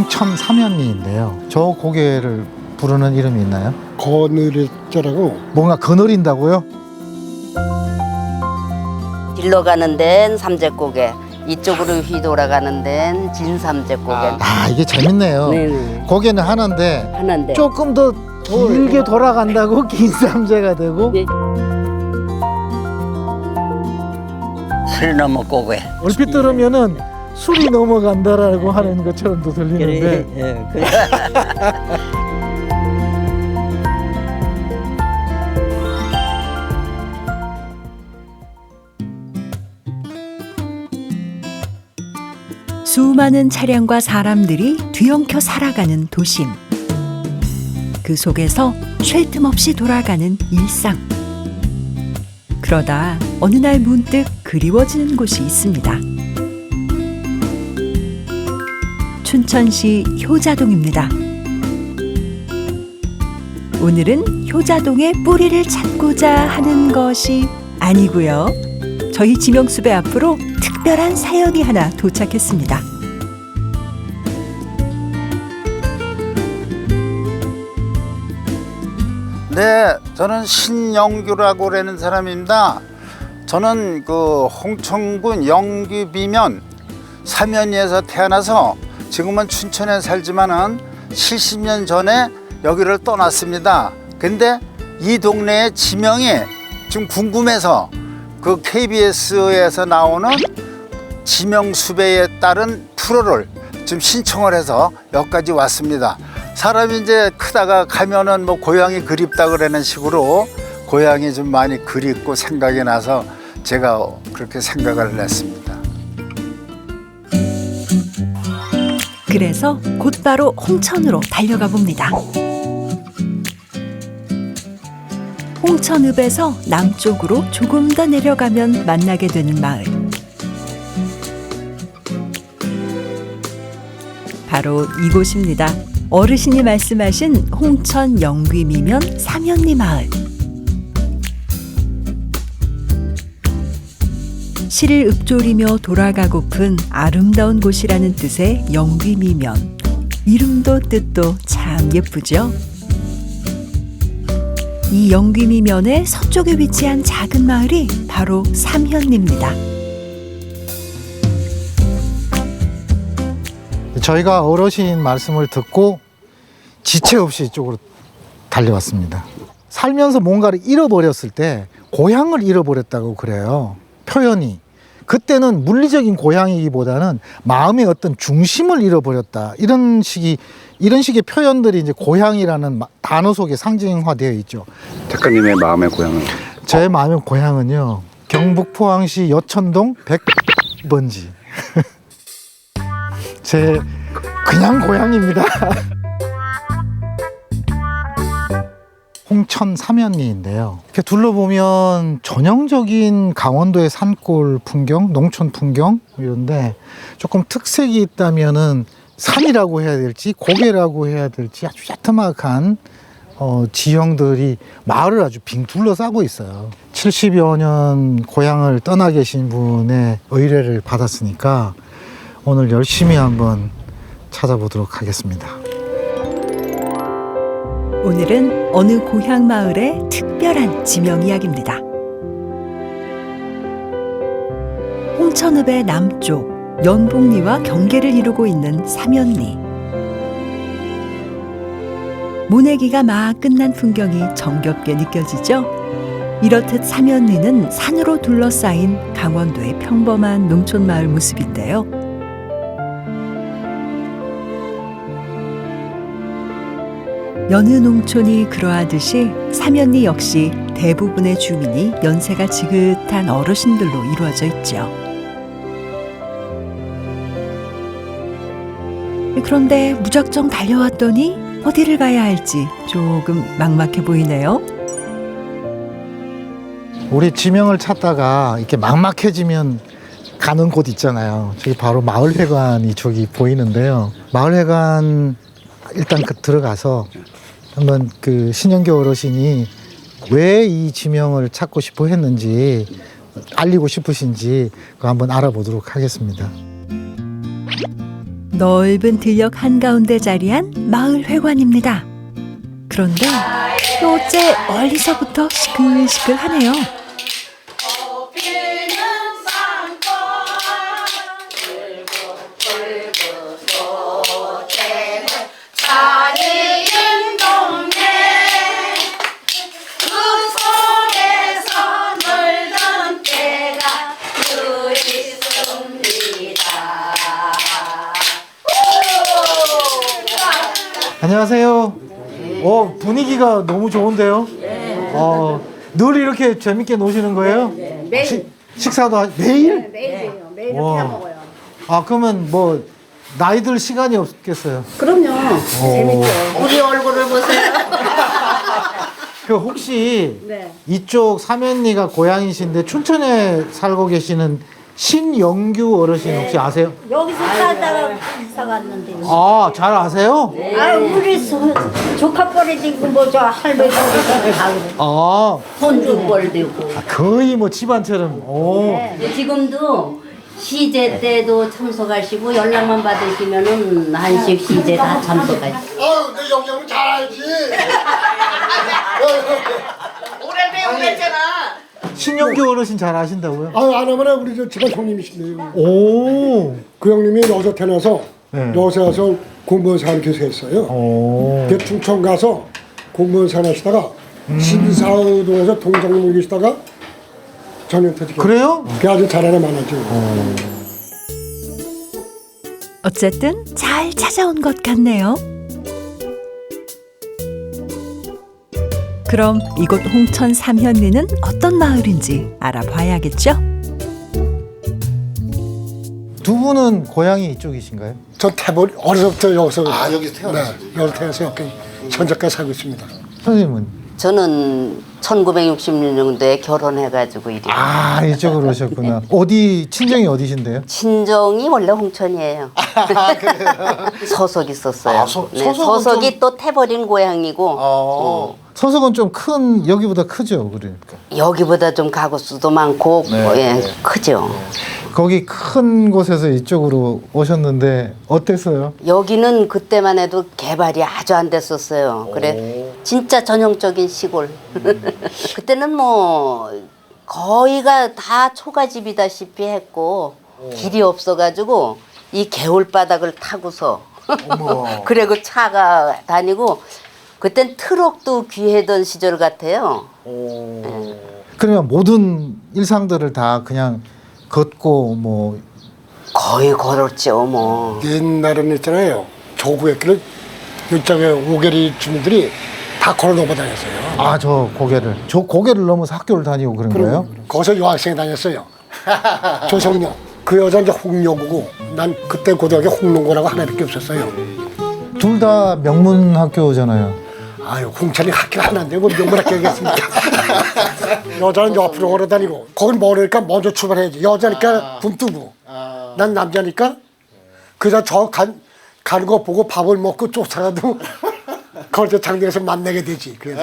홍천 삼연리인데요. 저 고개를 부르는 이름이 있나요? 거느리자라고. 뭔가 거느린다고요? 길러 가는 데는 삼재고개, 이쪽으로 휘돌아가는 데는 진삼재고개. 이게 재밌네요. 네네. 고개는 하나인데 하나인데. 조금 더 길게 돌아간다고 긴 삼재가 되고. 네. 술 넘어 고개. 얼핏 들으면은 술이 넘어간다라고 하는 것처럼도 들리는데 그래. 수많은 차량과 사람들이 뒤엉켜 살아가는 도심. 그 속에서 쉴 틈 없이 돌아가는 일상. 그러다 어느 날 문득 그리워지는 곳이 있습니다. 춘천시 효자동입니다. 오늘은 효자동의 뿌리를 찾고자 하는 것이 아니고요. 저희 지명수배 앞으로 특별한 사연이 하나 도착했습니다. 네, 저는 신영규라고 그러는 사람입니다. 저는 그 홍천군 영규비면 삼연리에서 태어나서 지금은 춘천에 살지만은 70년 전에 여기를 떠났습니다. 근데 이 동네의 지명이 좀 궁금해서 그 KBS에서 나오는 지명수배에 따른 프로를 좀 신청을 해서 여기까지 왔습니다. 사람이 이제 크다가 가면은 뭐 고향이 그립다 그러는 식으로 고향이 좀 많이 그립고 생각이 나서 제가 그렇게 생각을 했습니다. 그래서 곧바로 홍천으로 달려가 봅니다. 홍천읍에서 남쪽으로 조금 더 내려가면 만나게 되는 마을. 바로 이곳입니다. 어르신이 말씀하신 홍천 영귀미면 삼연리 마을. 시를 읊조리며 돌아가고픈 아름다운 곳이라는 뜻의 영귀미면. 이름도 뜻도 참 예쁘죠? 이 영귀미면의 서쪽에 위치한 작은 마을이 바로 삼연리입니다. 저희가 어르신 말씀을 듣고 지체 없이 이쪽으로 달려왔습니다. 살면서 뭔가를 잃어버렸을 때 고향을 잃어버렸다고 그래요. 표현이. 그때는 물리적인 고향이기보다는 마음의 어떤 중심을 잃어버렸다. 이런 식의 표현들이 이제 고향이라는 단어 속에 상징화되어 있죠. 작가님의 마음의 고향은? 저의 마음의 고향은요, 경북 포항시 여천동 100번지. 제 그냥 고향입니다. 홍천 삼연리인데요. 이렇게 둘러보면 전형적인 강원도의 산골 풍경, 농촌 풍경 이런데 조금 특색이 있다면은 산이라고 해야 될지 고개라고 해야 될지 아주 야트막한 지형들이 마을을 아주 빙 둘러싸고 있어요. 70여 년 고향을 떠나 계신 분의 의뢰를 받았으니까 오늘 열심히 한번 찾아보도록 하겠습니다. 오늘은 어느 고향 마을의 특별한 지명 이야기입니다. 홍천읍의 남쪽 연복리와 경계를 이루고 있는 삼연리. 모내기가 막 끝난 풍경이 정겹게 느껴지죠? 이렇듯 삼연리는 산으로 둘러싸인 강원도의 평범한 농촌 마을 모습인데요. 여느 농촌이 그러하듯이 삼연리 역시 대부분의 주민이 연세가 지긋한 어르신들로 이루어져 있죠. 그런데 무작정 달려왔더니 어디를 가야 할지 조금 막막해 보이네요. 우리 지명을 찾다가 이렇게 막막해지면 가는 곳 있잖아요. 저기 바로 마을회관이 저기 보이는데요. 마을회관 일단 들어가서 한번 그 신영규 어르신이 왜 이 지명을 찾고 싶어 했는지 알리고 싶으신지 그거 한번 알아보도록 하겠습니다. 넓은 들녘 한가운데 자리한 마을 회관입니다. 그런데 또 어째 멀리서부터 시끌시끌하네요. 안녕하세요. 분위기가 너무 좋은데요? 늘 이렇게 재밌게 노시는 거예요? 매일. 식사도 매일? 매일이에요. 매일 와. 이렇게 먹어요. 그러면 뭐 나이 들 시간이 없겠어요. 그럼요. 재밌죠. 우리 얼굴을 보세요. 그 혹시 네. 이쪽 삼연리가 고향이신데 춘천에 살고 계시는 신영규 어르신 혹시 아세요? 여기서 살다가 이사 갔는데. 잘 아세요? 우리 조카뻘이 되고 뭐저 할머니 다 그래. 손주뻘 되고. 거의 뭐 집안처럼. 지금도 시제 때도 참석하시고 연락만 받으시면은 한식 시제 다 참석하시고. 내 영영은 잘 알지. 신영규 어르신 잘 아신다고요? 안 하면 우리 저 집안 형님이신데요. 오. 그 형님이 여서 태어나서 네. 여서 와서 공무원 사는 교수 했어요. 그 충청 가서 공무원 사는 하시다가 신사동에서 동작물 계시다가 전현퇴직. 그래요? 그 아주 잘하는 만하죠. 어쨌든 잘 찾아온 것 같네요. 그럼 이곳 홍천 삼현리는 어떤 마을인지 알아봐야겠죠? 두 분은 고향이 이쪽이신가요? 저 태벌 어려서부터 여기서 여기서 태어났어요. 네, 여기서 태어나서 여기 현재까지 살고 있습니다. 선생님은? 저는 1966년도에 결혼해가지고 이리. 이쪽으로 오셨구나. 어디 친정이 어디신데요? 친정이 원래 홍천이에요. 서석 있었어요. 서석이 또 태버린 고향이고. 서석은 좀 큰 여기보다 크죠, 그러니까. 여기보다 좀 가구 수도 많고 크죠. 거기 큰 곳에서 이쪽으로 오셨는데 어땠어요? 여기는 그때만 해도 개발이 아주 안 됐었어요. 그래 진짜 전형적인 시골. 그때는 뭐 거의가 다 초가집이다시피 했고 길이 없어가지고 이 개울바닥을 타고서 그리고 차가 다니고 그땐 트럭도 귀하던 시절 같아요. 그러면 모든 일상들을 다 그냥 걷고 뭐 거의 걸었죠 뭐. 옛날에는 있잖아요. 조구의 길을 이쪽에 오게리 주민들이 다 걸어 넘어 다녔어요. 저 고개를 넘어서 학교를 다니고 그런 거예요? 거기서 여학생이 다녔어요. 조성녀. 그 여자 이제 홍여고고 난 그때 고등학교 홍농고라고 하나밖에 없었어요. 둘 다 명문 학교잖아요. 홍천이 학교 하나인데 뭐 명문 학교겠습니까? 여자는 옆으로 걸어 다니고 거긴 멀으니까 먼저 출발해야지. 여자니까 굶뜨고 난 남자니까 그저 가는 거 보고 밥을 먹고 쫓아가도 거기서 장대에서 만나게 되지. 그래서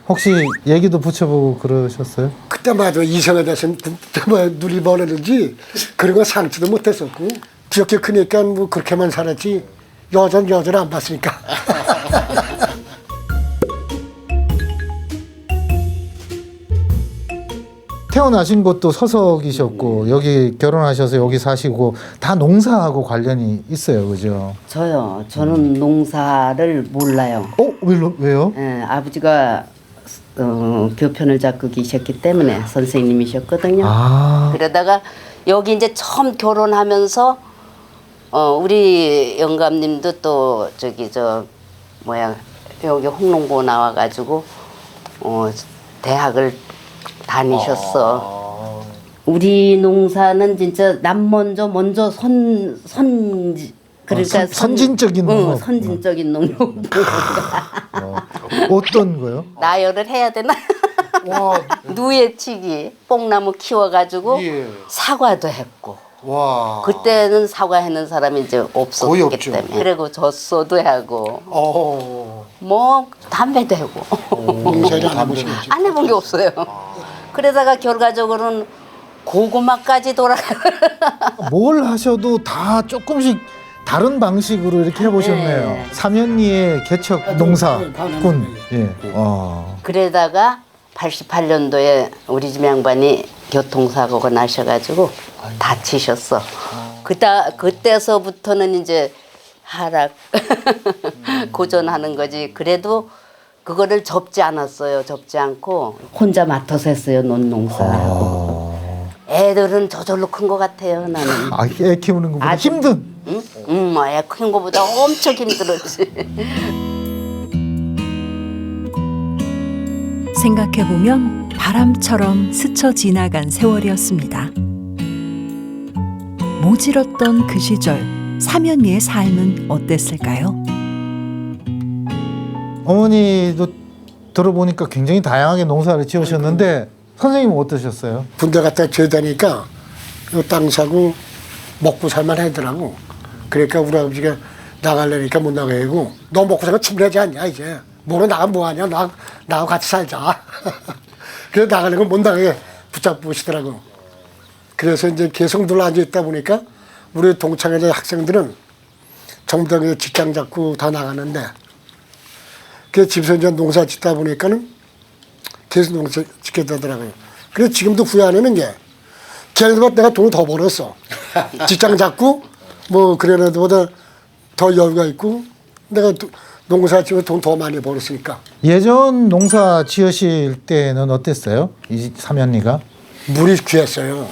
혹시 얘기도 붙여보고 그러셨어요? 그때만 해도 이성에 대해서는 눈이 멀었는지 그런 거 상치도 못했었고 기억이 크니까 뭐 그렇게만 살았지 여자는 안 봤으니까. 태어나신 곳도 서석이셨고 여기 결혼하셔서 여기 사시고 다 농사하고 관련이 있어요, 그죠? 저는 농사를 몰라요. 왜요? 아버지가 교편을 잡고 계셨기 때문에 선생님이셨거든요. 그러다가 여기 이제 처음 결혼하면서 우리 영감님도 또 여기 홍농고 나와가지고 대학을 다니셨어. 우리 농사는 진짜 남 먼저 그러니까 선진적인 농업. 선진적인 농업. 어떤 거요? 나열을 해야 되나? 누에치기 뽕나무 키워가지고 사과도 했고. 그때는 사과하는 사람이 이제 없었기 때문에. 그리고 젖소도 하고. 뭐 담배도 하고. 안 해본 게 없어요. 그러다가 결과적으로는 고구마까지 돌아가. 뭘 하셔도 다 조금씩 다른 방식으로 이렇게 해보셨네요. 네. 삼연리의 개척 농사꾼. 예. 그러다가 88년도에 우리 집 양반이 교통사고가 나셔가지고 다치셨어. 그때서부터는 이제 하락 고전하는 거지. 그래도 그거를 접지 않았어요. 접지 않고 혼자 맡아서 했어요. 논농사하고. 애들은 저절로 큰 것 같아요. 나는. 아, 애 키우는 것보다 아주- 힘든. 응? 애 큰 거보다 엄청 힘들었지. 생각해보면 바람처럼 스쳐 지나간 세월이었습니다. 모질었던 그 시절 삼연리의 삶은 어땠을까요? 어머니도 들어보니까 굉장히 다양하게 농사를 지으셨는데 선생님은 어떠셨어요? 군대 갔다 제다니까 요 땅 사고 먹고 살만 하더라고. 그러니까 우리 아버지가 나가려니까 못 나가고 너 먹고 살면 충분하지 않냐 이제. 뭐로 나가 뭐하냐 나하고 같이 살자. 그래서 나가려고 못 나가게 붙잡으시더라고. 그래서 이제 계속 눌러 앉아있다 보니까 우리 동창회 학생들은 전부 다 직장 잡고 다 나가는데 그 집에서 이제 농사 짓다 보니까는 계속 농사 짓게 되더라고요. 그래서 지금도 후회 안 하는 게 걔네들보다 내가 돈을 더 벌었어. 직장 잡고 뭐 그런 애들보다 더 여유가 있고 내가 농사 지으면 돈 더 많이 벌었으니까. 예전 농사 지으실 때는 어땠어요? 이 삼연리가? 물이 귀했어요.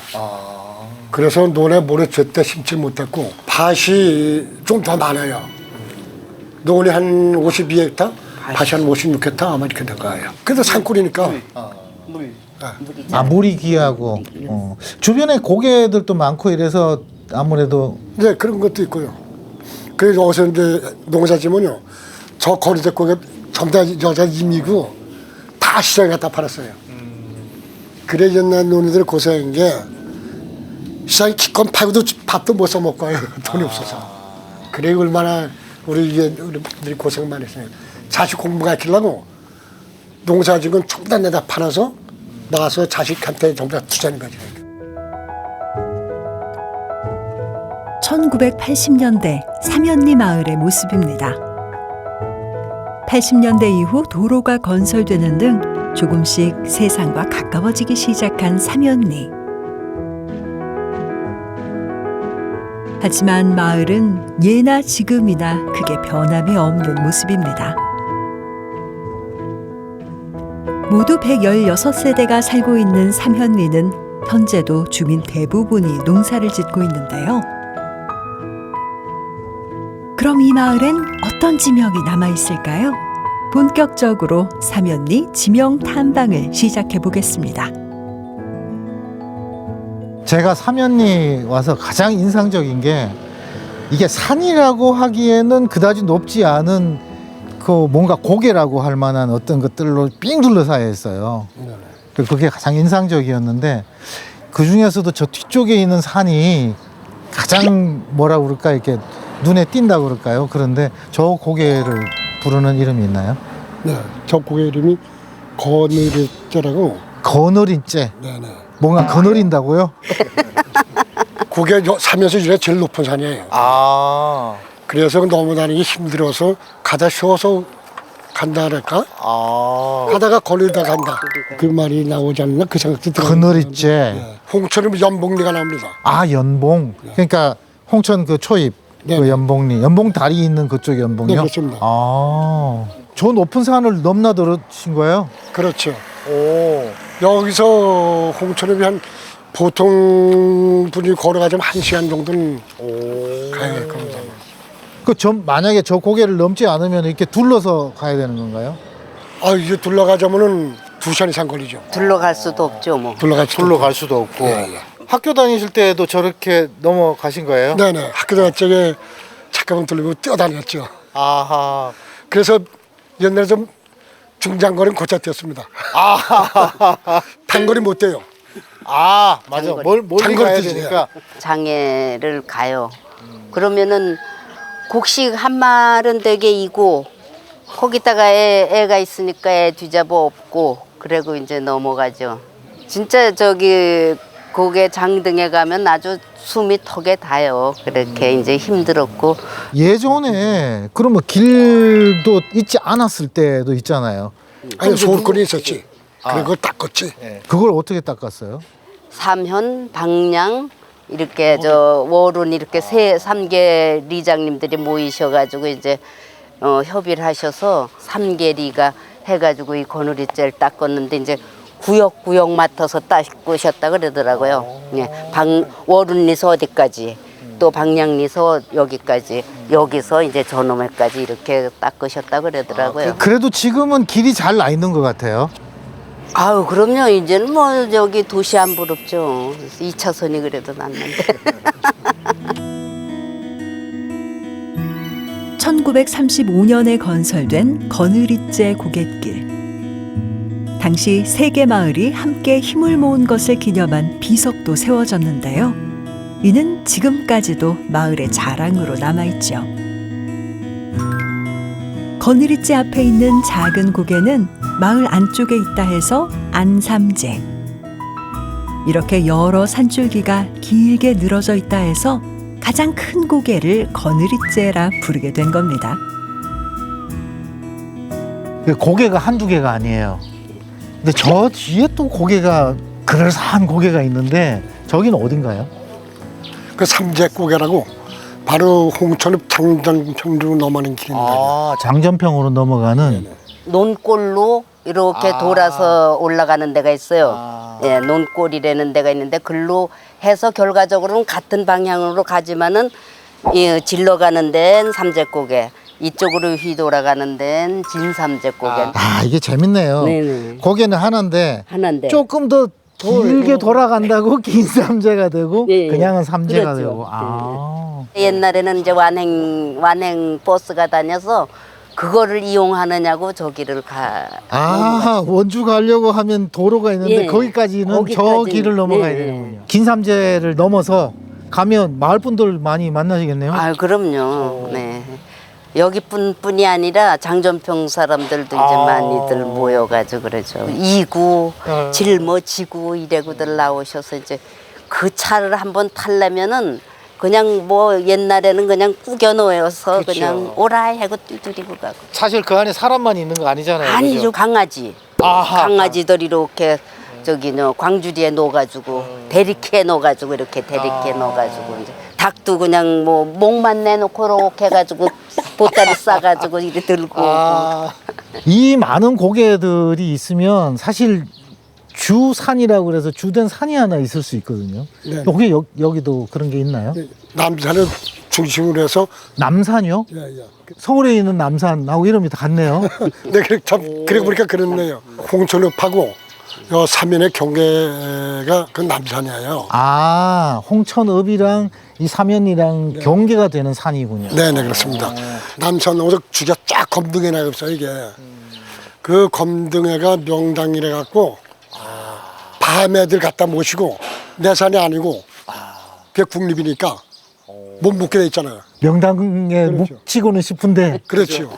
그래서 논에 모래 제때 심지 못했고 밭이 좀 더 많아요. 논이 한 52헥타, 밭이 한 56헥타 아마 이렇게 될 거예요. 그래도 산골이니까. 아, 물이 귀하고. 주변에 고개들도 많고 이래서 아무래도 네, 그런 것도 있고요. 그래서 어서 이제 농사 지면요. 저 거리대 고개 전부 다 여자 임이고 다 시장에 갖다 팔았어요. 그래 옛날 논이들 고생한 게 시장에 기껏 팔고도 밥도 못 사 먹고 와요. 돈이 없어서. 그래 얼마나 우리들이 고생 많이 했어요. 자식 공부 가르치려고 농사 지은 건 전부 다 내다 팔아서 나와서 자식한테 전부 다 투자하는 거죠. 1980년대 삼연리 마을의 모습입니다. 80년대 이후 도로가 건설되는 등 조금씩 세상과 가까워지기 시작한 삼연리. 하지만 마을은 예나 지금이나 크게 변함이 없는 모습입니다. 모두 116세대가 살고 있는 삼연리는 현재도 주민 대부분이 농사를 짓고 있는데요. 그럼 이 마을엔 어떤 지명이 남아있을까요? 본격적으로 삼연리 지명 탐방을 시작해 보겠습니다. 제가 삼연리 와서 가장 인상적인 게 이게 산이라고 하기에는 그다지 높지 않은 그 뭔가 고개라고 할 만한 어떤 것들로 삥 둘러싸여 있어요. 그게 가장 인상적이었는데 그 중에서도 저 뒤쪽에 있는 산이 가장 뭐라 그럴까 이렇게 눈에 띈다고 그럴까요? 그런데 저 고개를 부르는 이름이 있나요? 네, 저 고개 이름이 거느리째라고. 거느린째. 네네. 뭔가 거느린다고요? 그게 살면서 이래 제일 높은 산이에요. 아. 그래서 넘어다니기 힘들어서 가다 쉬어서 간다 그럴까? 가다가 걸리다 간다. 그 말이 나오지 않나 그 생각도 들어요. 거느리째. 네. 홍천은 연봉리가 나옵니다. 아, 연봉. 그러니까 홍천 그 초입 네. 그 연봉리. 연봉 다리 있는 그쪽 연봉이요? 네, 그렇습니다. 아. 저 높은 산을 넘나들으신 거예요? 그렇죠. 오. 여기서 홍천읍이 한 보통 분이 걸어가자면 1시간 정도는 가야 될 겁니다. 만약에 저 고개를 넘지 않으면 이렇게 둘러서 가야 되는 건가요? 아, 이제 둘러가자면은 2시간 이상 걸리죠. 둘러갈 수도 없죠, 뭐. 둘러갈 수도 없고. 학교 다니실 때도 저렇게 넘어가신 거예요? 네네. 학교 다닐 적에 책가방 들고 뛰어다녔죠. 아하. 그래서 옛날에 좀 중장거리는 고쳐 뛰었습니다. 단거리 못 뛰어요. 아, 맞아. 멀리 장거리 가야 뛰지. 되니까. 장애를 가요. 그러면은 곡식 한 말은 되게 이고 거기다가 애가 있으니까 애 뒤잡아 업고 그리고 이제 넘어가죠. 진짜 저기 고개 장등에 가면 아주 숨이 턱에 닿아요. 그렇게 이제 힘들었고. 예전에 그러면 길도 있지 않았을 때도 있잖아요. 아니 소울거리 있었지. 그리고 닦았지. 그걸 어떻게 닦았어요? 삼현, 방량 이렇게 저 월운 이렇게 세 3개 리장님들이 모이셔가지고 이제 협의를 하셔서 3개 리가 해가지고 이 거누리째를 닦았는데 이제 구역구역 맡아서 닦으셨다 그러더라고요. 예, 월운리서 어디까지 또 방량리서 여기까지 여기서 이제 저놈에까지 이렇게 닦으셨다 그러더라고요. 그래도 지금은 길이 잘 나 있는 것 같아요. 아유 그럼요. 이제는 뭐 여기 도시 안 부럽죠. 2차선이 그래도 낫는데. 1935년에 건설된 거느리째 고갯길. 당시 3개 마을이 함께 힘을 모은 것을 기념한 비석도 세워졌는데요. 이는 지금까지도 마을의 자랑으로 남아있죠. 거느리째 앞에 있는 작은 고개는 마을 안쪽에 있다 해서 안삼재. 이렇게 여러 산줄기가 길게 늘어져 있다 해서 가장 큰 고개를 거느리째라 부르게 된 겁니다. 고개가 한두 개가 아니에요. 근데 저 뒤에 또 고개가 그럴싸한 고개가 있는데 저기는 어딘가요? 그 삼재고개라고 바로 홍천읍 장전평으로 넘어가는 길입니다. 장전평으로 넘어가는 논골로 이렇게 돌아서 올라가는 데가 있어요. 예, 논골이라는 데가 있는데 글로 해서 결과적으로는 같은 방향으로 가지만은 예, 질러 가는 데는 삼재고개, 이쪽으로 휘돌아가는 데는 진삼재고개. 이게 재밌네요. 네네. 고개는 하나인데 하나인데. 조금 더 길게 돌아간다고 긴 삼재가 되고 예, 예. 그냥은 삼재가 그렇죠. 되고. 옛날에는 이제 완행 버스가 다녀서 그거를 이용하느냐고 저기를 가. 원주 가려고 하면 도로가 있는데 예. 거기까지는 저 길을 넘어가야 예, 예. 되는군요. 긴 삼재를 넘어서 가면 마을 분들 많이 만나시겠네요. 아, 그럼요. 네. 여기뿐이 아니라 장전평 사람들도 이제 많이들 모여가지고 그러죠. 이구, 질모, 지구 이래고들 나오셔서 이제 그 차를 한번 타려면은 그냥 뭐 옛날에는 그냥 꾸겨 놓여서 그냥 오라 하고 두드리고 가고. 사실 그 안에 사람만 있는 거 아니잖아요. 아니죠. 강아지. 강아지들 이렇게 저기 광주리에 놓아가지고 대리키에 놓아가지고 이렇게 대리키에 놓아가지고 이제 닭도 그냥 뭐 목만 내놓고 이렇게 해가지고 보따리 싸가지고 이렇게 들고 오고. 이 많은 고개들이 있으면 사실 주산이라고 그래서 주된 산이 하나 있을 수 있거든요. 네. 혹시 여기도 그런 게 있나요? 남산을 중심으로 해서 남산이요? 예. 서울에 있는 남산하고 이름이 다 같네요. 네, 그래 보니까 그렇네요. 홍천읍하고 요 삼면의 경계가 그 남산이에요. 홍천읍이랑 이 삼연이랑 경계가 되는 산이군요. 네, 그렇습니다. 남산 오덕 주가 쫙 검등해가 있어요, 이게. 그 검등해가 명당이래 갖고 밤애들 갖다 모시고 내 산이 아니고 그게 국립이니까 못 묵게 돼 있잖아요. 명당에 그렇죠. 묵히고는 싶은데. 그렇죠.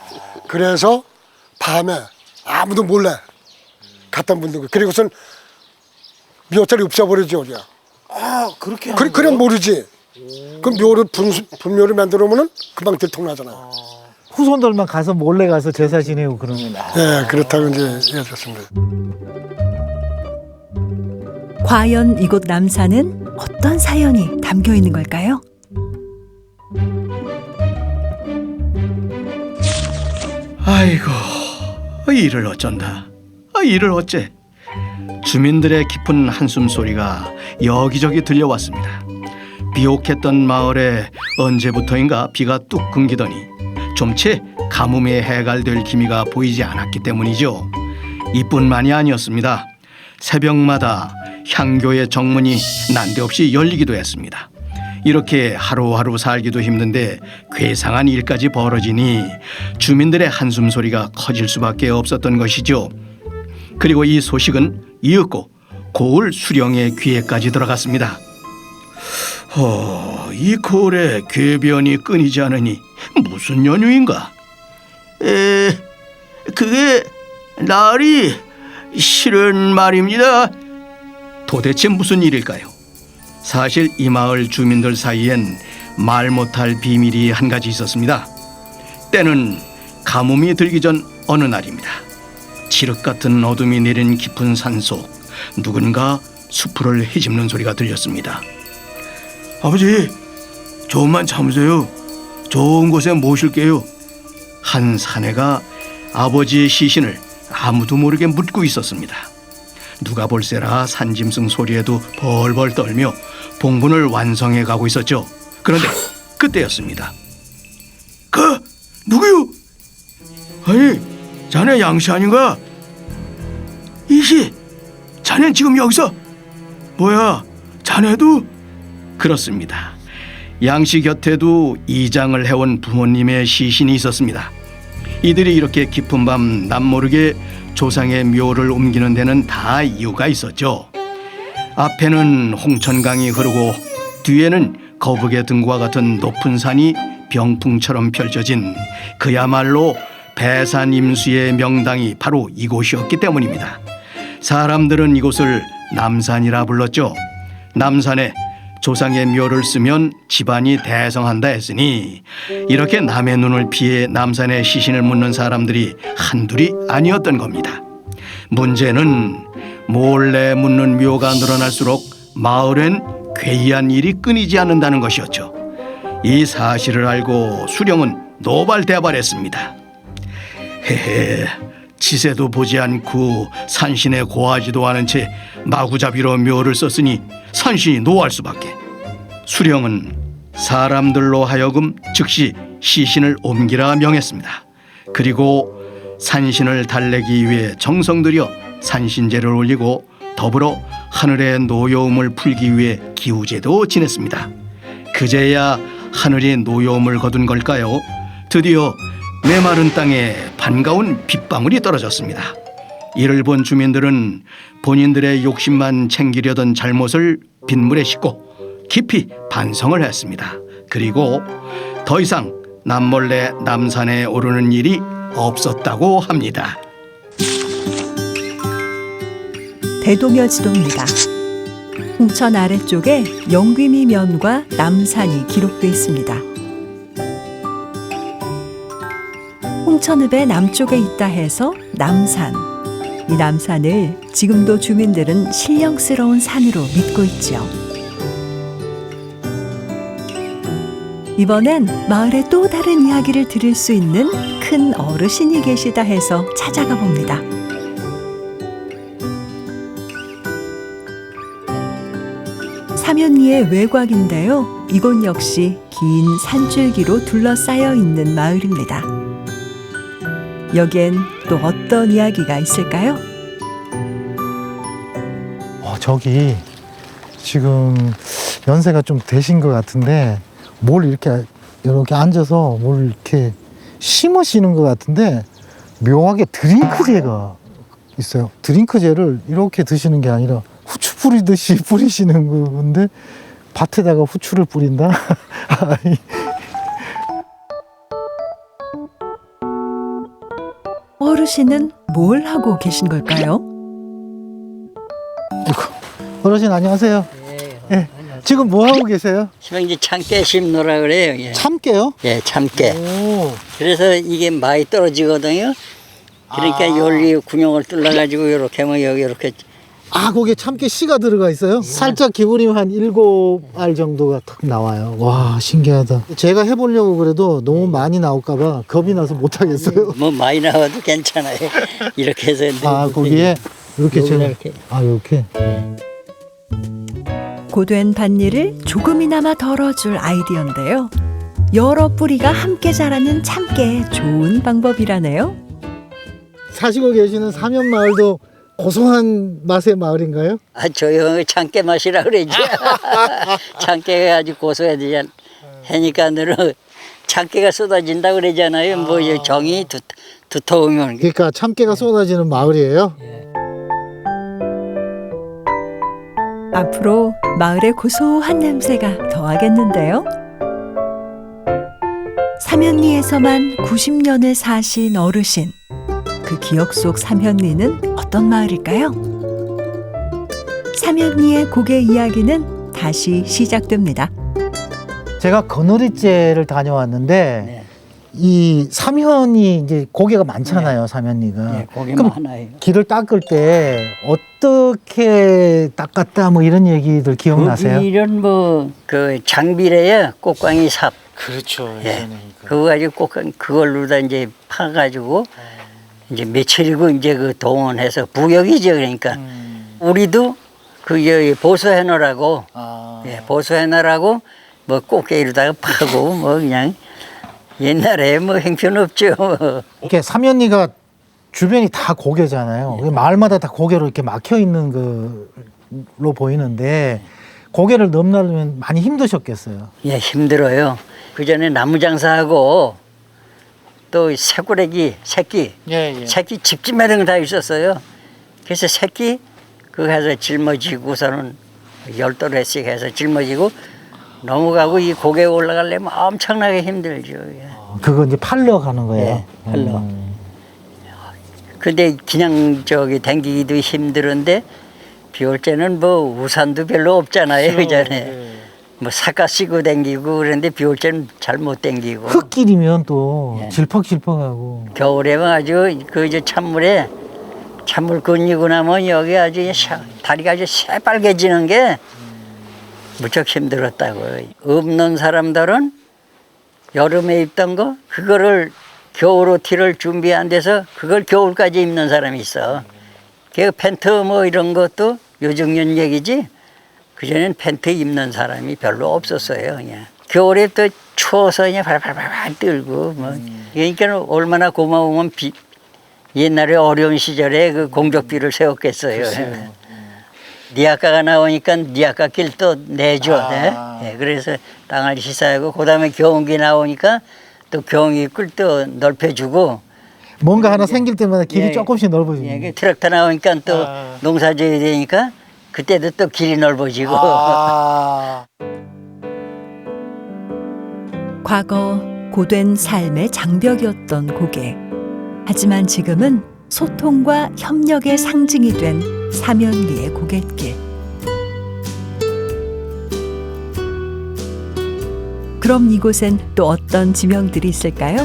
그래서 밤에 아무도 몰래 갖다 묻는 거예요. 그리고선 묘자를 없애버리죠, 우리가. 그렇게 그럼 모르지. 그럼 묘를 분묘를 만들어 놓으면 금방 들통나잖아요. 후손들만 가서 몰래 가서 제사 지내고 그러면. 예, 그렇다고 이제 얘기했습니다. 과연 이곳 남산은 어떤 사연이 담겨 있는 걸까요? 아이고, 이를 어쩐다. 이를 어째. 주민들의 깊은 한숨 소리가 여기저기 들려왔습니다. 비옥했던 마을에 언제부터인가 비가 뚝 끊기더니 좀채 가뭄에 해갈될 기미가 보이지 않았기 때문이죠. 이뿐만이 아니었습니다. 새벽마다 향교의 정문이 난데없이 열리기도 했습니다. 이렇게 하루하루 살기도 힘든데 괴상한 일까지 벌어지니 주민들의 한숨 소리가 커질 수밖에 없었던 것이죠. 그리고 이 소식은 이윽고 고을 수령의 귀에까지 들어갔습니다. 이 고을에 궤변이 끊이지 않으니 무슨 연유인가? 그게 날이 실은 말입니다. 도대체 무슨 일일까요? 사실 이 마을 주민들 사이엔 말 못할 비밀이 한 가지 있었습니다. 때는 가뭄이 들기 전 어느 날입니다. 칠흑 같은 어둠이 내린 깊은 산속, 누군가 수풀을 헤집는 소리가 들렸습니다. 아버지, 조금만 참으세요. 좋은 곳에 모실게요. 한 사내가 아버지의 시신을 아무도 모르게 묻고 있었습니다. 누가 볼세라 산짐승 소리에도 벌벌 떨며 봉분을 완성해 가고 있었죠. 그런데 그때였습니다. 누구요? 아니, 자네 양씨 아닌가? 이씨, 자넨 지금 여기서? 뭐야, 자네도? 그렇습니다. 양씨 곁에도 이장을 해온 부모님의 시신이 있었습니다. 이들이 이렇게 깊은 밤 남모르게 조상의 묘를 옮기는 데는 다 이유가 있었죠. 앞에는 홍천강이 흐르고 뒤에는 거북의 등과 같은 높은 산이 병풍처럼 펼쳐진 그야말로 배산임수의 명당이 바로 이곳이었기 때문입니다. 사람들은 이곳을 남산이라 불렀죠. 남산에 조상의 묘를 쓰면 집안이 대성한다 했으니 이렇게 남의 눈을 피해 남산의 시신을 묻는 사람들이 한둘이 아니었던 겁니다. 문제는 몰래 묻는 묘가 늘어날수록 마을엔 괴이한 일이 끊이지 않는다는 것이었죠. 이 사실을 알고 수령은 노발대발했습니다. 헤헤, 지세도 보지 않고 산신에 고하지도 않은 채 마구잡이로 묘를 썼으니 산신이 노할 수밖에. 수령은 사람들로 하여금 즉시 시신을 옮기라 명했습니다. 그리고 산신을 달래기 위해 정성 들여 산신제를 올리고 더불어 하늘의 노여움을 풀기 위해 기우제도 지냈습니다. 그제야 하늘이 노여움을 거둔 걸까요? 드디어 메마른 땅에 반가운 빗방울이 떨어졌습니다. 이를 본 주민들은 본인들의 욕심만 챙기려던 잘못을 빗물에 씻고 깊이 반성을 했습니다. 그리고 더 이상 남몰래 남산에 오르는 일이 없었다고 합니다. 대동여지도입니다. 홍천 아래쪽에 영귀미면과 남산이 기록돼 있습니다. 홍천읍의 남쪽에 있다 해서 남산. 이 남산을 지금도 주민들은 신령스러운 산으로 믿고 있죠. 이번엔 마을의 또 다른 이야기를 들을 수 있는 큰 어르신이 계시다 해서 찾아가 봅니다. 사면리의 외곽인데요. 이곳 역시 긴 산줄기로 둘러싸여 있는 마을입니다. 여기엔 또 어떤 이야기가 있을까요? 저기 지금 연세가 좀 되신 것 같은데 뭘 이렇게 앉아서 뭘 이렇게 심으시는 것 같은데 묘하게 드링크제가 있어요. 드링크제를 이렇게 드시는 게 아니라 후추 뿌리듯이 뿌리시는 건데 밭에다가 후추를 뿌린다? 어르신은 뭘 하고 계신 걸까요? 어르신 안녕하세요. 네. 지금 뭐 하고 계세요? 지금 이제 참깨 심노라 그래요. 예. 참깨요? 예, 참깨. 오. 그래서 이게 많이 떨어지거든요. 그러니까 열리 군용을 뚫어가지고 이렇게 하면 여기 이렇게. 거기에 참깨 씨가 들어가 있어요? 살짝 기울이면 한 7알 정도가 탁 나와요. 와, 신기하다. 제가 해보려고 그래도 너무 많이 나올까봐 겁이 나서 못하겠어요. 뭐 많이 나와도 괜찮아요. 이렇게 해서. 거기에 이렇게 제가. 이렇게. 이렇게. 고된 밭일을 조금이나마 덜어줄 아이디어인데요. 여러 뿌리가 함께 자라는 참깨의 좋은 방법이라네요. 사시고 계시는 사면마을도 고소한 맛의 마을인가요? 조용히 참깨 맛이라 그러지. 참깨가 아주 고소해야 되잖아. 하니까 너는 참깨가 쏟아진다 그러잖아요. 뭐 정이 두터우면. 그러니까 참깨가 쏟아지는 마을이에요? 앞으로 마을의 고소한 냄새가 더하겠는데요. 사면리에서만 90년을 사신 어르신. 그 기억 속 사면리는 어떤 마을일까요? 사면리의 고개 이야기는 다시 시작됩니다. 제가 거느리째를 다녀왔는데 네. 이 사면이 이제 고개가 많잖아요, 사면리가. 네, 고기 그럼 많아요. 길을 닦을 때 어떻게 닦았다 뭐 이런 얘기들 기억나세요? 이런 뭐 그 장비래요. 꽃광이 삽. 그렇죠. 예. 그거 가지고 꽃광 그걸로 다 이제 파가지고 이제 며칠이고 이제 그 동원해서 부역이죠. 그러니까 우리도 그 여기 보수해 놓으라고 예, 보수해 놓으라고 뭐 꽃게로다가 파고 뭐 그냥 옛날에 뭐 형편없죠. 이렇게 사면리가 주변이 다 고개잖아요. 마을마다 다 고개로 이렇게 막혀 있는 걸로 보이는데 고개를 넘나들면 많이 힘드셨겠어요. 예, 힘들어요. 그 전에 나무 장사하고 또 새꾸레기 새끼 새끼 집집마다 다 있었어요. 그래서 새끼 그거 해서 짊어지고서는 10도레씩 해서 짊어지고 넘어가고 이 고개 올라가려면 엄청나게 힘들죠. 예. 그거 이제 팔러 가는 거예요. 예, 팔러. 근데 그냥 저기 댕기기도 힘들은데 비 올 때는 뭐 우산도 별로 없잖아요. 그 전에 뭐 사과 씌고 댕기고 그런데 비 올 때는 잘 못 댕기고. 흙길이면 또 예. 질퍽질퍽하고. 겨울에는 아주 그 이제 찬물에 찬물 건니고 나면 여기 아주 다리가 아주 새빨개지는 게 무척 힘들었다고요. 없는 사람들은 여름에 입던 거 그거를 겨울 옷티를 준비 안 돼서 그걸 겨울까지 입는 사람이 있어. 그 팬트 뭐 이런 것도 요즘년 얘기지. 그전에는 팬트 입는 사람이 별로 없었어요. 그냥. 겨울에 또 추워서 그냥 발발발 떨고 뭐. 그러니까 얼마나 고마우면 옛날에 어려운 시절에 그 공적비를 세웠겠어요. 네 아까가 나오니까 네 아까 길 또 내줘. 네, 그래서 땅을 희사하고 그다음에 경운기 나오니까 또 경운기 꿀또 넓혀주고. 뭔가 하나 생길 때마다 길이 예, 조금씩 넓어지는. 예, 그 트랙터 나오니까 또 농사 지어야 되니까 그때도 또 길이 넓어지고. 과거 고된 삶의 장벽이었던 고개. 하지만 지금은 소통과 협력의 상징이 된 사면리의 고갯길. 그럼 이곳엔 또 어떤 지명들이 있을까요?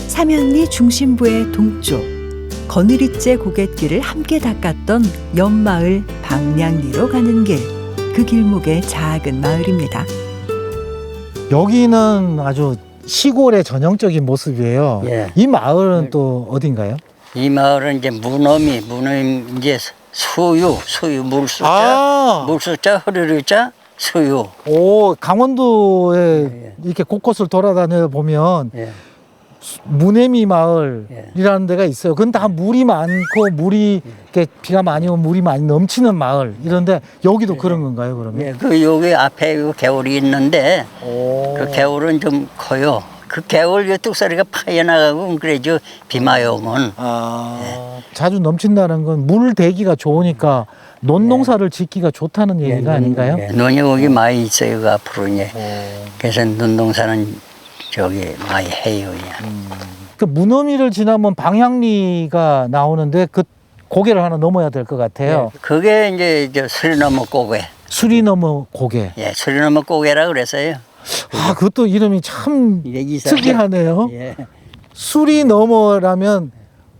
사면리 중심부의 동쪽 거느리째 고갯길을 함께 닦았던 옆마을 방량리로 가는 길. 그 길목의 작은 마을입니다. 여기는 아주 시골의 전형적인 모습이에요. 예. 이 마을은 또 어딘가요? 이 마을은 이제 무너미 이제 수유 물수자 흐르르자 수유. 오, 강원도에 이렇게 곳곳을 돌아다녀 보면 예. 무내미 마을이라는 데가 있어요. 그건 다 물이 많고 물이 이렇게 비가 많이 오면 물이 많이 넘치는 마을 이런데 여기도 그런 건가요, 그러면? 예, 그 여기 앞에 그 개울이 있는데 그 개울은 좀 커요. 그 개울 요 뚝소리가 파여나가고 그래죠. 비마요 오면. 자주 넘친다는 건 물 대기가 좋으니까 논농사를 짓기가 좋다는 얘기가 아닌가요? 예, 논이 여기 많이 있어요. 그 앞으로 이제. 그래서 논농사는 저기 많이 해요. 그 무너미를 지나면 방향리가 나오는데 그 고개를 하나 넘어야 될 것 같아요. 그게 이제 저 수리너머 고개. 수리너머 고개. 예, 수리너머 고개라 그랬어요. 아, 그것도 이름이 참 이상하게. 특이하네요. 예. 수리너머라면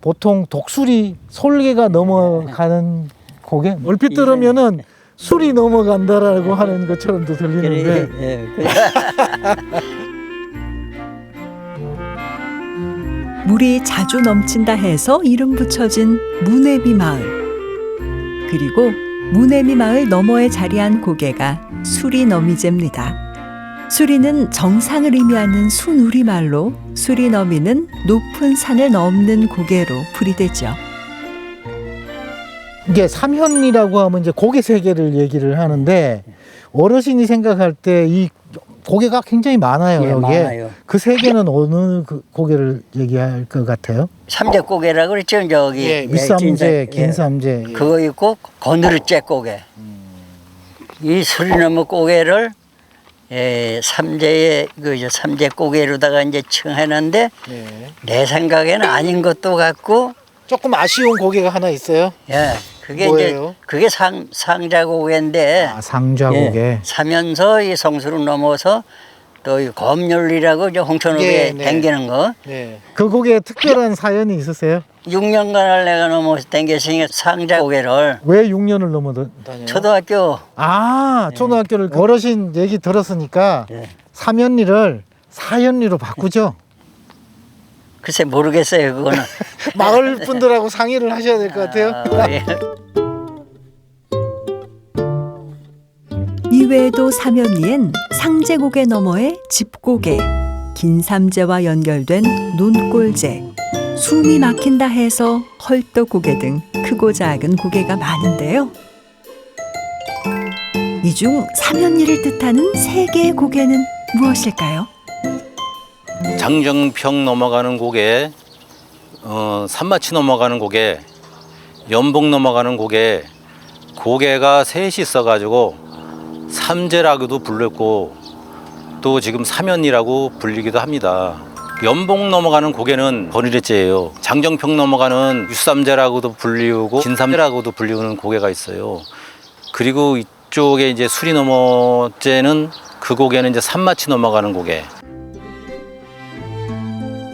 보통 독수리 솔개가 넘어가는 고개? 얼핏 들으면은 술이 넘어간다라고 하는 것처럼도 들리는데. 예, 물이 자주 넘친다 해서 이름 붙여진 무내미 마을. 그리고 무내미 마을 너머에 자리한 고개가 수리너미제입니다. 수리는 정상을 의미하는 순우리말로 수리너미는 높은 산을 넘는 고개로 풀이되죠. 이게 삼현리라고 하면 이제 고개 세계를 얘기를 하는데 어르신이 생각할 때 이 고개가 굉장히 많아요. 예, 여기에. 많아요. 그 세 개는 어느 그 고개를 얘기할 것 같아요? 삼재고개라고 그랬죠. 저기 윗삼재, 긴삼재. 그거 있고 거느리째 고개. 이 수리너머 고개를 삼재의 그 삼재고개로다가 이제 칭해놨는데 내 생각에는 아닌 것도 같고 조금 아쉬운 고개가 하나 있어요. 예 그게 뭐예요? 이제 그게 상자고개인데 아, 상자고개. 예, 사면서 이 성수를 넘어서 또 이 검열리라고 이제 홍천읍에 네, 네. 댕기는 거 네. 그 곡에 특별한 사연이 있으세요? 6년간을 내가 넘어서 댕겼으니까 상자고개를 왜 6년을 넘어 다녀요? 초등학교 초등학교를 어르신 얘기 들었으니까 예. 사면리를 사연리로 바꾸죠. 글쎄 모르겠어요 그거는. 마을 분들하고 상의를 하셔야 될 것 같아요. 예. 이외에도 사면리엔 상제고개 너머의 집고개, 긴삼제와 연결된 논골제, 숨이 막힌다 해서 헐떡고개 등 크고 작은 고개가 많은데요. 이 중 사면리를 뜻하는 세 개의 고개는 무엇일까요? 장정평 넘어가는 고개, 산마치 넘어가는 고개, 연봉 넘어가는 고개, 고개가 셋이 있어가지고 삼재라고도 불렸고 또 지금 사면이라고 불리기도 합니다. 연봉 넘어가는 고개는 번일의째예요. 장정평 넘어가는 유삼재라고도 불리우고 긴삼재라고도 불리우는 고개가 있어요. 그리고 이쪽에 이제 수리 넘어째는 그 고개는 이제 산마치 넘어가는 고개.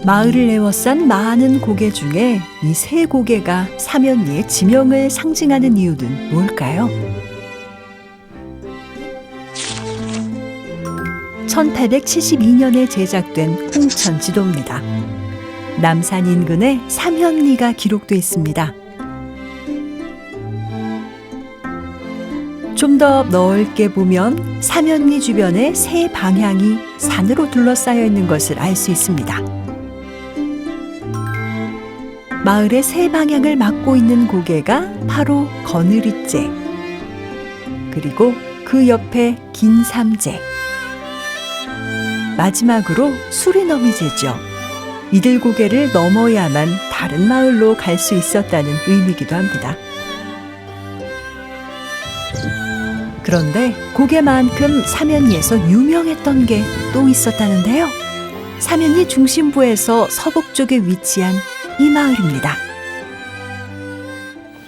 마을을 에워싼 많은 고개 중에 이 세 고개가 사면리의 지명을 상징하는 이유는 뭘까요? 1872년에 제작된 홍천 지도입니다. 남산 인근에 사면리가 기록돼 있습니다. 좀 더 넓게 보면 사면리 주변의 세 방향이 산으로 둘러싸여 있는 것을 알 수 있습니다. 마을의 세 방향을 막고 있는 고개가 바로 거느리째, 그리고 그 옆에 긴삼재, 마지막으로 수리너미제죠. 이들 고개를 넘어야만 다른 마을로 갈 수 있었다는 의미이기도 합니다. 그런데 고개만큼 사면리에서 유명했던 게 또 있었다는데요. 사면리 중심부에서 서북 쪽에 위치한 이 마을입니다.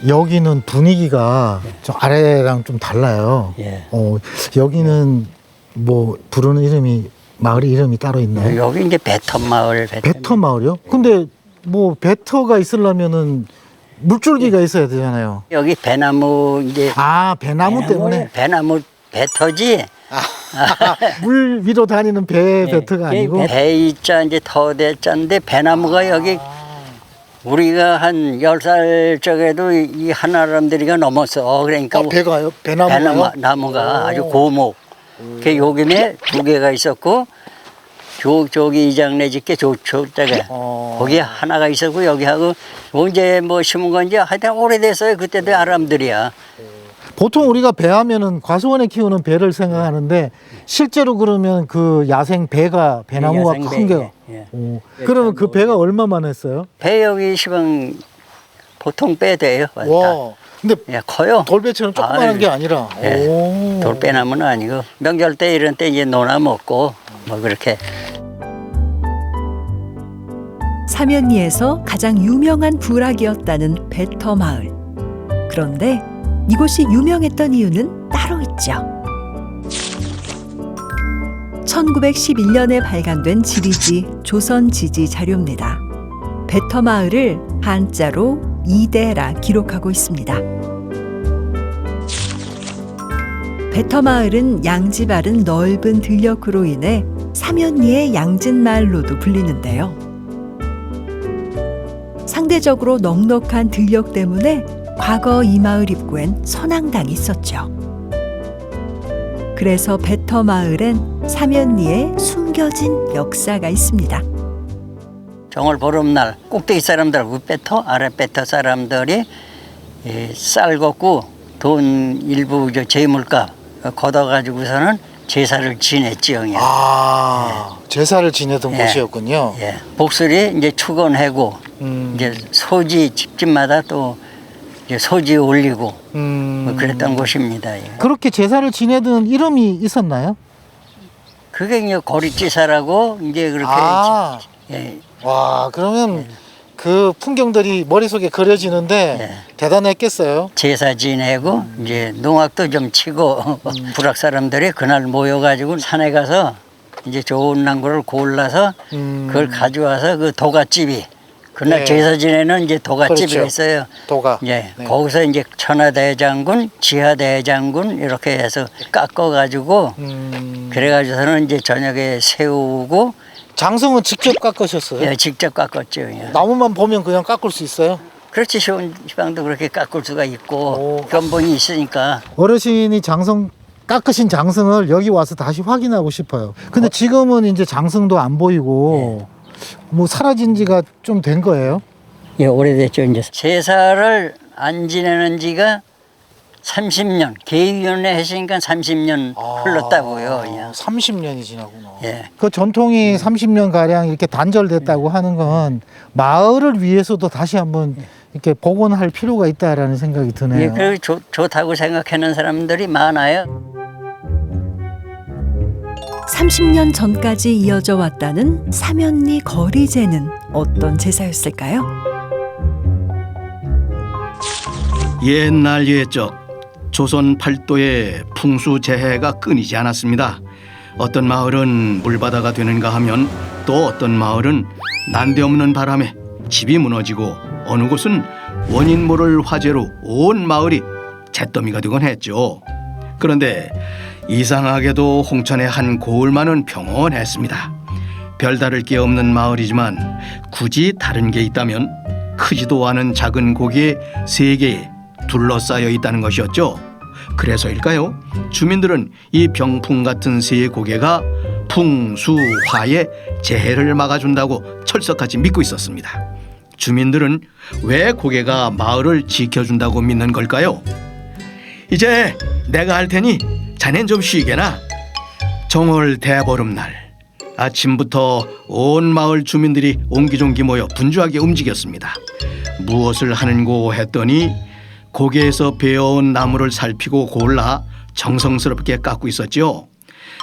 여기는 분위기가 좀 아래랑 좀 달라요. 예. 여기는 뭐 부르는 이름이 마을 이름이 따로 있나요? 여기 이제 배터마을. 배터 마을이요? 근데 뭐 배터가 있으려면은 물줄기가 있어야 되잖아요. 여기 배나무 이제 배나무 때문에 배나무 배터지. 물 위로 다니는 배터가 아니고 배이자 이제 더대자인데 배나무가 여기 우리가 한 10살 적에도 이 한아람들이가 넘었어. 그러니까 배가요? 배나무가요? 나무가 아주 고목. 그 요김에 두 개가 있었고 저기 이장내 집게 저쪽에 거기 하나가 있었고 여기하고 언제 뭐 심은 건지 하여튼 오래됐어요. 그때도 아람들이야. 보통 우리가 배 하면은 과수원에 키우는 배를 생각하는데 실제로 그러면 그 야생 배가 배나무가 야생 큰 배, 게. 예. 그러면 그 배가 얼마만 했어요? 배 여기 시방 보통 배 돼요. 와. 근데 예, 커요. 돌배처럼 조그마한 아유, 게 아니라. 예. 오. 돌배나무는 아니고 명절 때 이런 때 이제 논아 먹고 뭐 그렇게. 사면리에서 가장 유명한 부락이었다는 배터마을. 그런데 이곳이 유명했던 이유는 따로 있죠. 1911년에 발간된 지리지 조선지지 자료입니다. 배터마을을 한자로 이대라 기록하고 있습니다. 배터마을은 양지 바른 넓은 들녘으로 인해 사면리의 양진마을로도 불리는데요. 상대적으로 넉넉한 들녘 때문에 과거 이 마을 입구엔 선앙당이 있었죠. 그래서 배터마을엔 사면리에 숨겨진 역사가 있습니다. 정월 보름날 꼭대기 사람들 윗배터 아랫배터 사람들이 쌀 걷고 돈 일부 재물값 걷어가지고서는 제사를 지냈지 형이. 제사를 지내던 예. 곳이었군요. 예. 복술이 이제 축원하고 이제 소지 집집마다 또 이제 소지 올리고 뭐 그랬던 곳입니다. 예. 그렇게 제사를 지내던 이름이 있었나요? 그게 이제 고리지사라고 이제 그렇게 예. 와, 그러면 그 풍경들이 머릿속에 그려지는데 예. 대단했겠어요. 제사 지내고 이제 농악도 좀 치고 부락 사람들이 그날 모여가지고 산에 가서 이제 좋은 나무를 골라서 그걸 가져와서 그 도가집이 그날 네. 제사 지내는 이제 도가집이 그렇죠. 있어요. 도가. 예, 네. 거기서 이제 천하대장군, 지하대장군 이렇게 해서 깎아가지고 그래가지고서는 이제 저녁에 세우고 장성은 직접 깎으셨어요? 예, 직접 깎았죠. 예. 나무만 보면 그냥 깎을 수 있어요? 그렇지 시방도 그렇게 깎을 수가 있고 오. 견본이 있으니까. 어르신이 깎으신 장승을 여기 와서 다시 확인하고 싶어요. 근데 지금은 이제 장승도 안 보이고 뭐 사라진 지가 좀 된 거예요? 예, 오래됐죠. 이제 제사를 안 지내는 지가 30년, 계위원회 했으니까 30년 흘렀다고요. 예. 30년이 지나구나. 예. 그 전통이 30년 가량 이렇게 단절됐다고 하는 건 마을을 위해서도 다시 한번 이렇게 복원할 필요가 있다라는 생각이 예, 드네요. 그 좋다고 생각하는 사람들이 많아요. 30년 전까지 이어져 왔다는 사면리 거리제는 어떤 제사였을까요? 옛날 옛적 조선 팔도의 풍수재해가 끊이지 않았습니다. 어떤 마을은 물바다가 되는가 하면 또 어떤 마을은 난데없는 바람에 집이 무너지고 어느 곳은 원인 모를 화재로 온 마을이 잿더미가 되곤 했죠. 그런데 이상하게도 홍천의 한 고을만은 평온했습니다. 별다를 게 없는 마을이지만 굳이 다른 게 있다면 크지도 않은 작은 고개 3개에 둘러싸여 있다는 것이었죠. 그래서일까요? 주민들은 이 병풍 같은 새 고개가 풍수화의 재해를 막아준다고 철석같이 믿고 있었습니다. 주민들은 왜 고개가 마을을 지켜준다고 믿는 걸까요? 이제 내가 할 테니 자넨 좀 쉬게나. 정월 대보름날 아침부터 온 마을 주민들이 옹기종기 모여 분주하게 움직였습니다. 무엇을 하는고 했더니 고개에서 베어온 나무를 살피고 골라 정성스럽게 깎고 있었죠.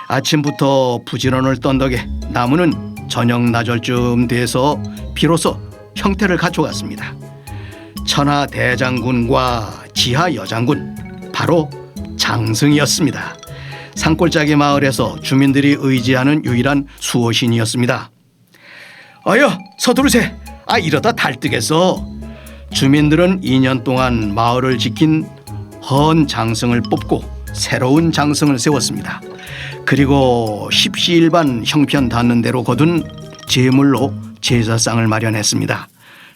아침부터 부지런을 떤 덕에 나무는 저녁 나절쯤 돼서 비로소 형태를 갖춰갔습니다. 천하 대장군과 지하 여장군, 바로 장승이었습니다. 산골짜기 마을에서 주민들이 의지하는 유일한 수호신이었습니다. 어여 서두르세. 이러다 달뜨겠어. 주민들은 2년 동안 마을을 지킨 헌 장승을 뽑고 새로운 장승을 세웠습니다. 그리고 십시일반 형편 닿는 대로 거둔 제물로 제사상을 마련했습니다.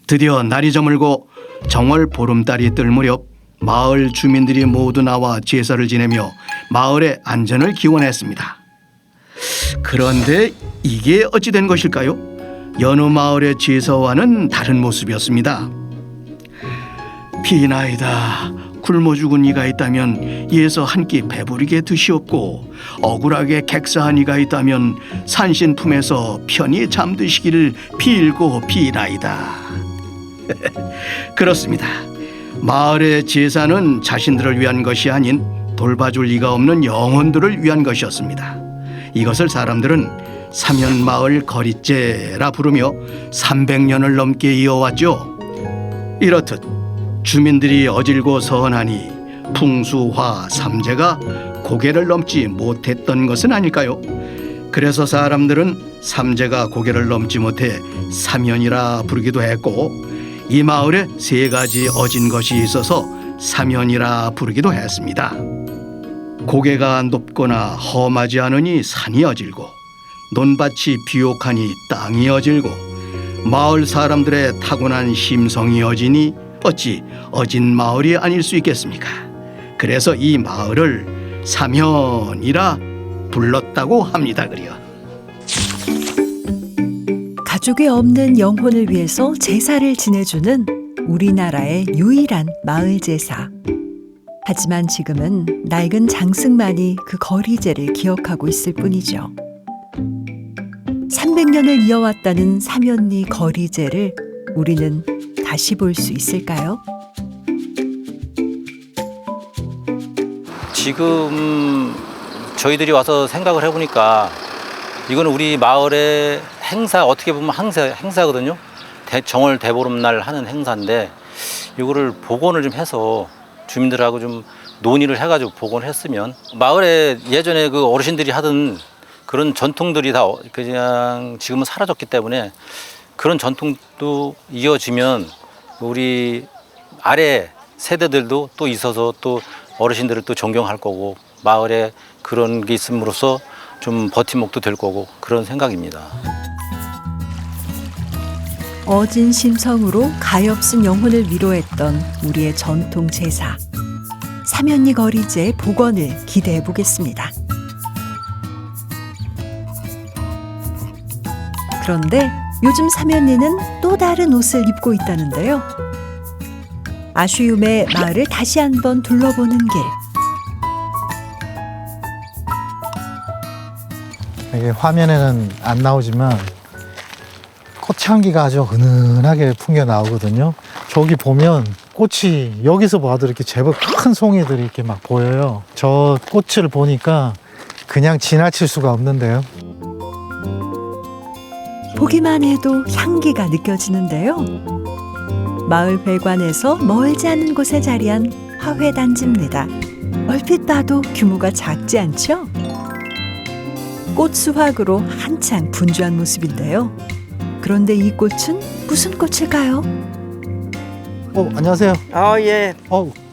드디어 날이 저물고 정월 보름달이 뜰 무렵 마을 주민들이 모두 나와 제사를 지내며 마을의 안전을 기원했습니다. 그런데 이게 어찌 된 것일까요? 여느 마을의 제사와는 다른 모습이었습니다. 비나이다. 굶어 죽은 이가 있다면 이에서 한 끼 배부르게 드시옵고 억울하게 객사한 이가 있다면 산신 품에서 편히 잠드시기를 빌고 비나이다. 그렇습니다. 마을의 제사는 자신들을 위한 것이 아닌 돌봐줄 이가 없는 영혼들을 위한 것이었습니다. 이것을 사람들은 사면마을 거리제라 부르며 300년을 넘게 이어왔죠. 이렇듯 주민들이 어질고 서운하니 풍수화 삼재가 고개를 넘지 못했던 것은 아닐까요? 그래서 사람들은 삼재가 고개를 넘지 못해 사면이라 부르기도 했고 이 마을에 3가지 어진 것이 있어서 사면이라 부르기도 했습니다. 고개가 높거나 험하지 않으니 산이 어질고 논밭이 비옥하니 땅이 어질고 마을 사람들의 타고난 심성이 어지니 어찌 어진 마을이 아닐 수 있겠습니까? 그래서 이 마을을 사면이라 불렀다고 합니다. 그려. 가족이 없는 영혼을 위해서 제사를 지내주는 우리나라의 유일한 마을 제사. 하지만 지금은 낡은 장승만이 그 거리제를 기억하고 있을 뿐이죠. 300년을 이어왔다는 사면리 거리제를 우리는 다시 볼 수 있을까요? 지금 저희들이 와서 생각을 해보니까 이거는 우리 마을의 행사, 어떻게 보면 행사거든요. 정월 대보름날 하는 행사인데 이거를 복원을 좀 해서 주민들하고 좀 논의를 해가지고 복원을 했으면 마을에 예전에 그 어르신들이 하던 그런 전통들이 다 그냥 지금은 사라졌기 때문에 그런 전통도 이어지면 우리 아래 세대들도 또 있어서 또 어르신들을 또 존경할 거고 마을에 그런 게 있음으로써 좀 버팀목도 될 거고 그런 생각입니다. 어진 심성으로 가엾은 영혼을 위로했던 우리의 전통 제사. 사면리 거리제의 복원을 기대해 보겠습니다. 그런데 요즘 사면리는 또 다른 옷을 입고 있다는데요. 아쉬움에 마을을 다시 한번 둘러보는 길. 이게 화면에는 안 나오지만 꽃향기가 아주 은은하게 풍겨 나오거든요. 저기 보면 꽃이 여기서 봐도 이렇게 제법 큰 송이들이 이렇게 막 보여요. 저 꽃을 보니까 그냥 지나칠 수가 없는데요. 보기만 해도 향기가 느껴지는데요. 마을 배관에서 멀지 않은 곳에 자리한 화훼단지입니다. 얼핏 봐도 규모가 작지 않죠? 꽃 수확으로 한창 분주한 모습인데요. 그런데 이 꽃은 무슨 꽃일까요? 안녕하세요. 예.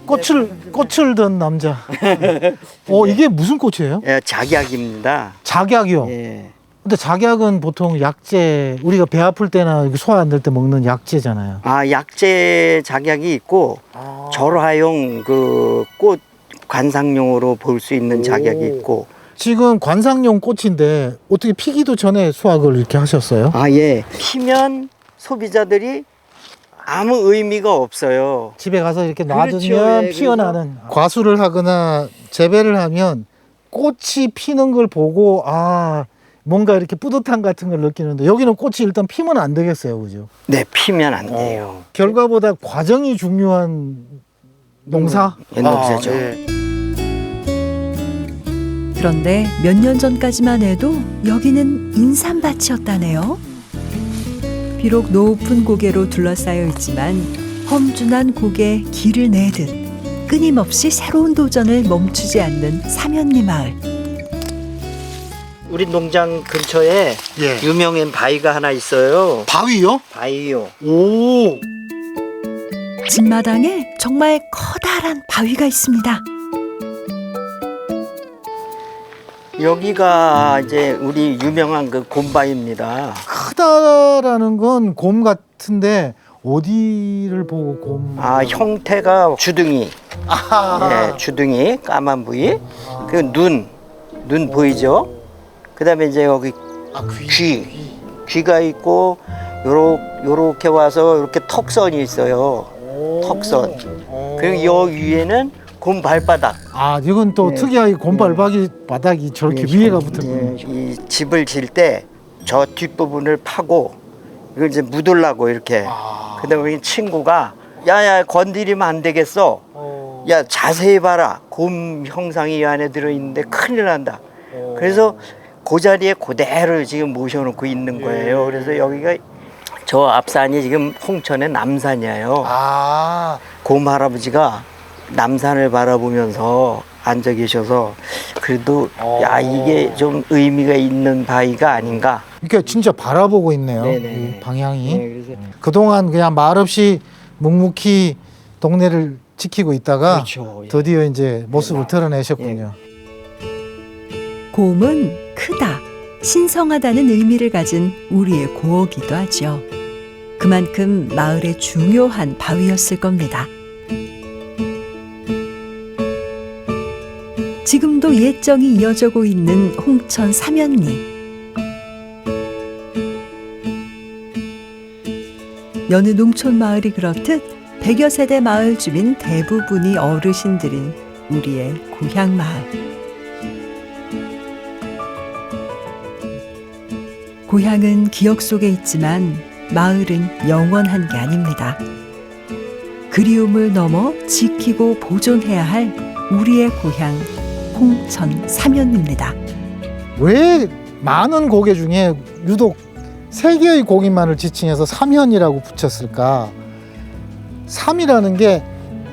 꽃을 든 남자. 이게 무슨 꽃이에요? 예, 작약입니다. 작약이요? 예. 근데 작약은 보통 약재, 우리가 배 아플 때나 소화 안 될 때 먹는 약재잖아요. 약재 작약이 있고 절화용 그 꽃 관상용으로 볼 수 있는 작약이 있고. 지금 관상용 꽃인데 어떻게 피기도 전에 수확을 이렇게 하셨어요? 예. 피면 소비자들이 아무 의미가 없어요. 집에 가서 이렇게 그렇죠. 놔두면 예, 피어나는. 과수를 하거나 재배를 하면 꽃이 피는 걸 보고 뭔가 이렇게 뿌듯함 같은 걸 느끼는데 여기는 꽃이 일단 피면 안 되겠어요, 그죠? 네, 피면 안 돼요. 결과보다 과정이 중요한 농사? 농사죠. 그런데 몇 년 전까지만 해도 여기는 인삼밭이었다네요. 비록 높은 고개로 둘러싸여 있지만 험준한 고개에 길을 내듯 끊임없이 새로운 도전을 멈추지 않는 사면리 마을. 우리 농장 근처에 유명한 바위가 하나 있어요. 바위요? 바위요. 오. 집마당에 정말 커다란 바위가 있습니다. 여기가 이제 우리 유명한 그 곰바위입니다. 크다라는 건 곰 같은데 어디를 보고 곰? 형태가 주둥이. 네, 주둥이 까만 부위. 그 눈 보이죠? 그다음에 이제 여기 귀가 있고 요렇게 와서 이렇게 턱선이 있어요. 턱선. 그리고 요 위에는 곰 발바닥. 이건 또 특이하게 곰 발바닥이 저렇게 위에가 붙었군요. 이 집을 질 때 저 뒷부분을 파고 이걸 이제 묻으려고 이렇게. 그다음에 이 친구가 야야 건드리면 안 되겠어. 야 자세히 봐라. 곰 형상이 이 안에 들어있는데 큰일 난다. 그래서 그 자리에 그대로 지금 모셔놓고 있는 거예요. 그래서 여기가 저 앞산이 지금 홍천의 남산이에요. 곰 할아버지가 남산을 바라보면서 앉아 계셔서 그래도 이게 좀 의미가 있는 바위가 아닌가. 그러니까 진짜 바라보고 있네요. 네네. 이 방향이. 그래서 그동안 그냥 말없이 묵묵히 동네를 지키고 있다가 그렇죠. 드디어 이제 모습을 드러내셨군요. 곰은 크다, 신성하다는 의미를 가진 우리의 고어기도 하죠. 그만큼 마을의 중요한 바위였을 겁니다. 지금도 옛정이 이어져고 있는 홍천 사면리. 여느 농촌 마을이 그렇듯 100여 세대 마을 주민 대부분이 어르신들인 우리의 고향 마을. 고향은 기억 속에 있지만 마을은 영원한 게 아닙니다. 그리움을 넘어 지키고 보존해야 할 우리의 고향 홍천 사면리입니다. 왜 많은 고개 중에 유독 세 개의 고기만을 지칭해서 삼현이라고 붙였을까? 3이라는 게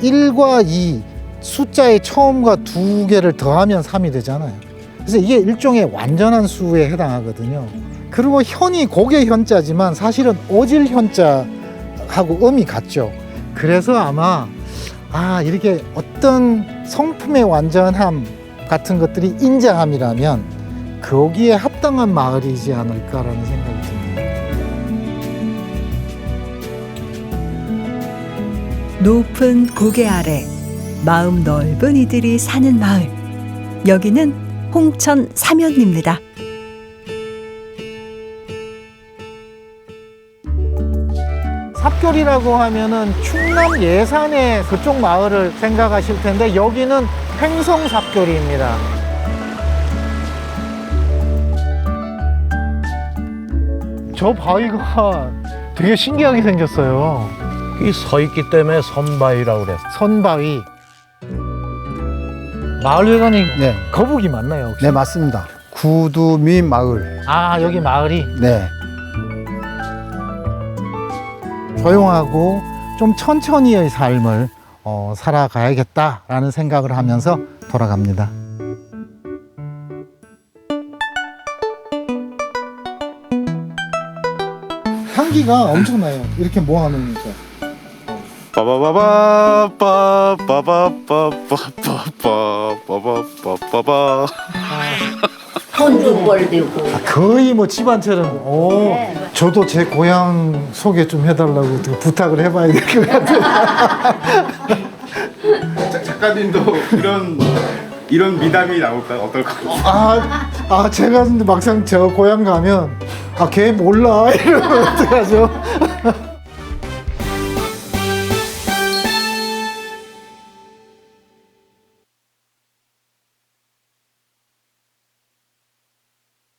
1과 2 숫자의 처음과 두 개를 더하면 3이 되잖아요. 그래서 이게 일종의 완전한 수에 해당하거든요. 그리고 현이 고개 현자지만 사실은 어질 현자하고 음이 같죠. 그래서 아마 이렇게 어떤 성품의 완전함 같은 것들이 인자함이라면 거기에 합당한 마을이지 않을까라는 생각이 듭니다. 높은 고개 아래 마음 넓은 이들이 사는 마을. 여기는 홍천 삼연입니다. 삽교리라고 하면은 충남 예산의 그쪽 마을을 생각하실 텐데 여기는 횡성 삽교리입니다. 저 바위가 되게 신기하게 생겼어요. 이 서 있기 때문에 선바위라고 그랬어. 선바위. 마을회관이 네, 거북이 맞나요 혹시? 네 맞습니다. 구두미 마을. 여기 마을이 네. 조용하고 좀 천천히의 삶을 살아가야겠다라는 생각을 하면서 돌아갑니다. 향기가 엄청나요. 이렇게 모아놓으니까. 빠바바바빠빠빠빠빠빠빠빠빠빠. 손도 벌리고. 거의 뭐 집안처럼. 저도 제 고향 소개 좀 해달라고 부탁을 해봐야 될 것 같아요. 작가님도 이런 미담이 나올까 어떨까? 제가 근데 막상 저 고향 가면 걔 몰라 이러면 어떡하죠?